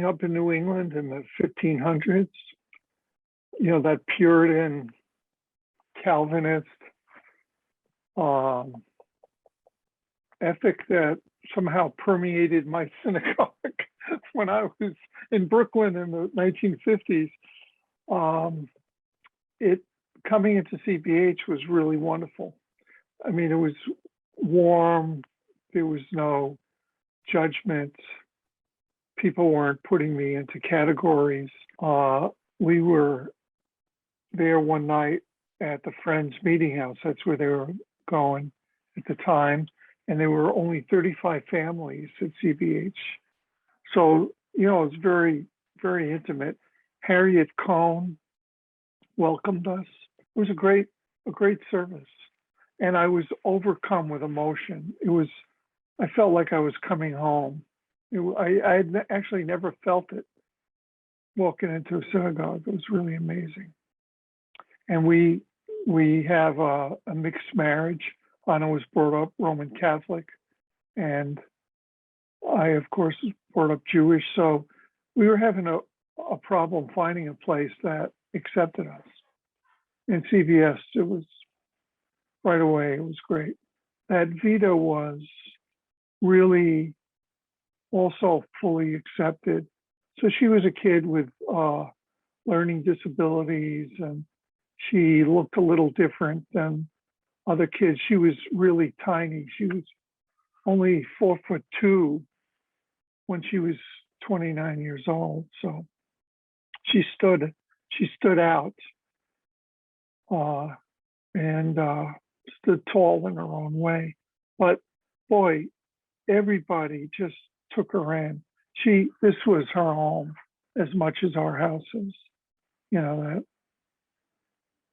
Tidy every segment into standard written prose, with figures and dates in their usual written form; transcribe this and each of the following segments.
up in New England in the 1500s, that Puritan Calvinist ethic that somehow permeated my synagogue when I was in Brooklyn in the 1950s. It coming into CBH was really wonderful. I mean, it was warm. There was no judgment. People weren't putting me into categories. We were there one night at the Friends Meeting House. That's where they were going at the time. And there were only 35 families at CBH. So, it was very, very intimate. Harriet Cohn welcomed us. It was a great service. And I was overcome with emotion. I felt like I was coming home. I had actually never felt it walking into a synagogue. It was really amazing. And we have a mixed marriage. Anna was brought up Roman Catholic, and I, of course, was brought up Jewish. So we were having a problem finding a place that accepted us. In CVS, it was right away. It was great. That Vita was really also fully accepted. So she was a kid with learning disabilities, and she looked a little different than other kids. She was really tiny. She was only 4'2" when she was 29 years old. So she stood out and stood tall in her own way. But boy, everybody just took her in. This was her home as much as our houses. That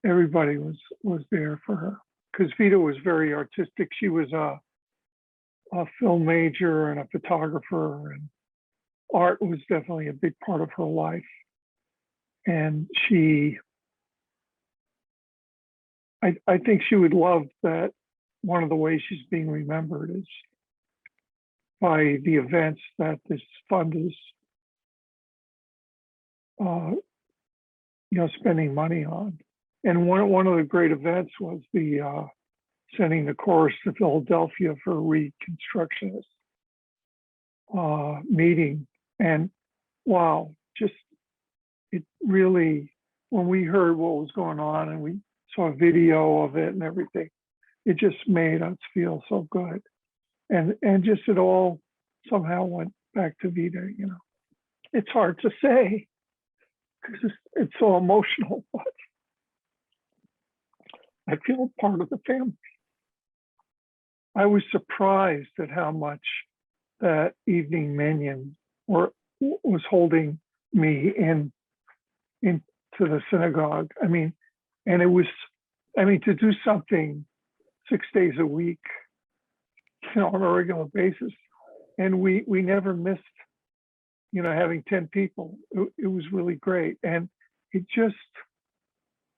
everybody was there for her. Because Vita was very artistic. She was a film major and a photographer, and art was definitely a big part of her life. And I think she would love that one of the ways she's being remembered is by the events that this fund is, spending money on. And one of the great events was the sending the chorus to Philadelphia for a reconstructionist meeting. And wow, it really, when we heard what was going on and we saw a video of it and everything, it just made us feel so good. And just it all somehow went back to Vita, It's hard to say because it's so emotional, but I feel part of the family. I was surprised at how much that evening minyan was holding me into the synagogue. And it was, to do something 6 days a week, on a regular basis. And we never missed, having 10 people. It was really great. And it just,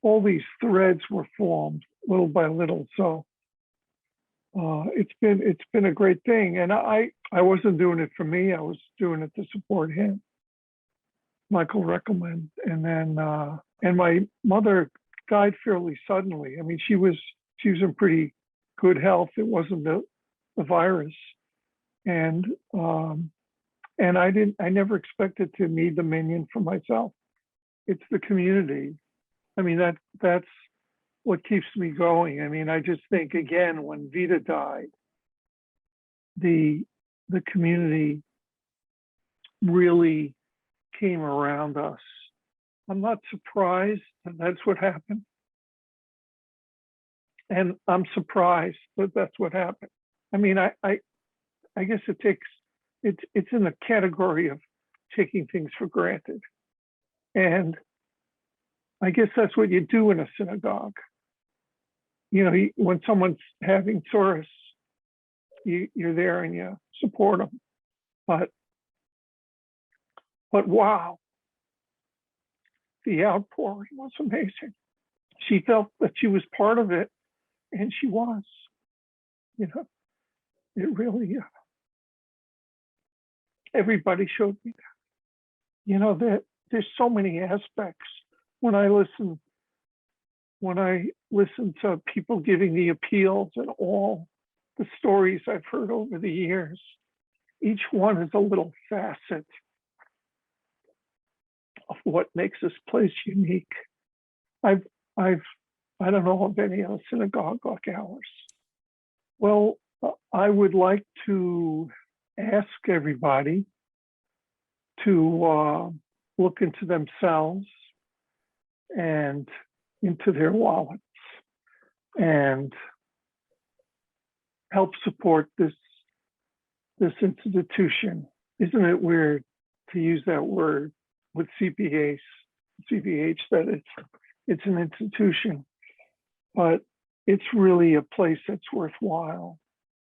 all these threads were formed little by little. So it's been a great thing. And I wasn't doing it for me. I was doing it to support him, Michael Reckelman. And then, and my mother died fairly suddenly. She was in pretty good health. It wasn't the virus. And I never expected to need the minyan for myself. It's the community. That's what keeps me going. I just think, again, when Vita died, the community really came around us. I'm not surprised that that's what happened. And I'm surprised that that's what happened. I guess it's in the category of taking things for granted. And I guess that's what you do in a synagogue. When someone's having tourists, you're there and you support them. But wow, the outpouring was amazing. She felt that she was part of it, and she was. It really, everybody showed me that. there's so many aspects. When I listen to people giving the appeals and all the stories I've heard over the years, each one is a little facet of what makes this place unique. I don't know of any other synagogue like ours. Well, I would like to ask everybody to look into themselves and into their wallets and help support this institution. Isn't it weird to use that word with CBH that it's an institution, but it's really a place that's worthwhile,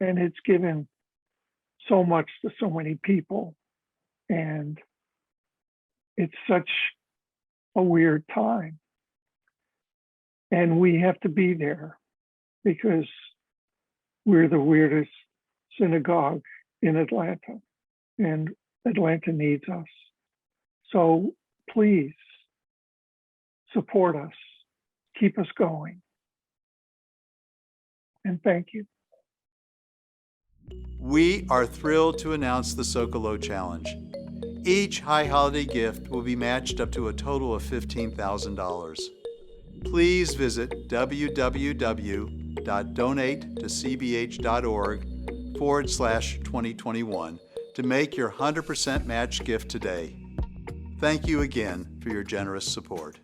and it's given so much to so many people, and it's such a weird time, and we have to be there because we're the weirdest synagogue in Atlanta, and Atlanta needs us. So please support us, keep us going, and thank you. We are thrilled to announce the Sokolo Challenge. Each high holiday gift will be matched up to a total of $15,000. Please visit www.donatetocbh.org/2021 to make your 100% match gift today. Thank you again for your generous support.